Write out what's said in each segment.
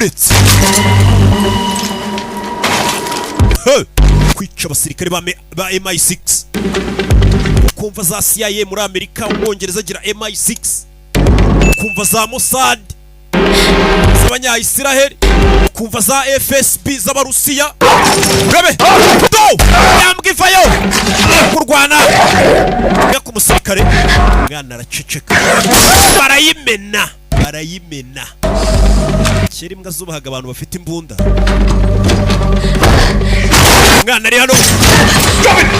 buretse kwica abasirikare ba MI6 kumva za CIA muri Amerika umwongereza agira MI6 kumva za Mossad z'abanya-Israel kumva za FSB z'abarusiya rebe do yambwivayo kurwana ya kumusirikare mwana araceceka barayimena kera imbwa zubahaga abantu bafite imbunda mwana ari hano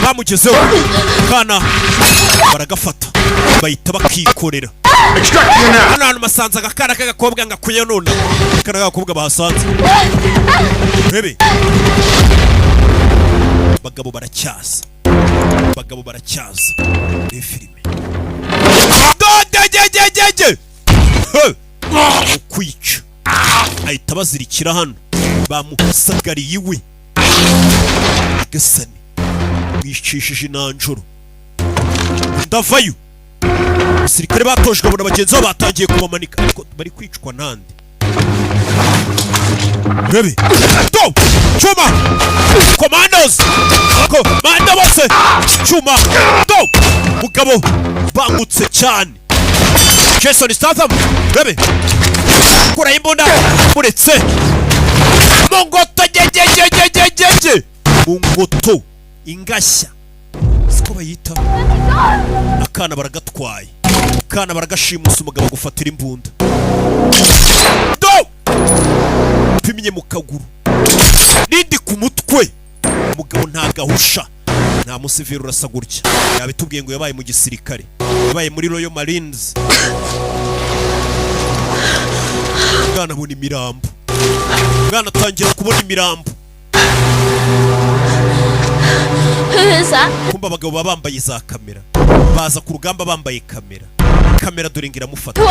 bamugezeho kana baragafata bahita bakikorera hano hantu masanze agakara k'agakobwa ngakuye none kana k'agakobwa bahasanze rebe bagabo baracyaza iyi filime dodejejejeje ukwica ahita bazirikira hano bamusagariye iwe gasani bicishije inanjoro ndavayo abasirikare batojwe abona bagenzi babo batangiye kubamanika ariko bari kwicwa nande rebe do chuma commandos komanda bose chuma do mugabo bangutse cyane Jason Statham rebe kura imbunda buretse mongoto jejejejejeje mungoto ingashya siko bayita akana baragatwaye akana baragashimusa umugabo gufatira imbunda do pimye mu kaguru nindi ku mutwe umugabo ntagahusha nta musivero urasa gutya yabitubwiye ngo yabaye mu gisirikare yabaye muri Royal Marines mwana abona imirambo mwana atangira kubona imirambo kumba abagabo bambaye za kamera baza ku rugamba bambaye kamera dore ngira mufata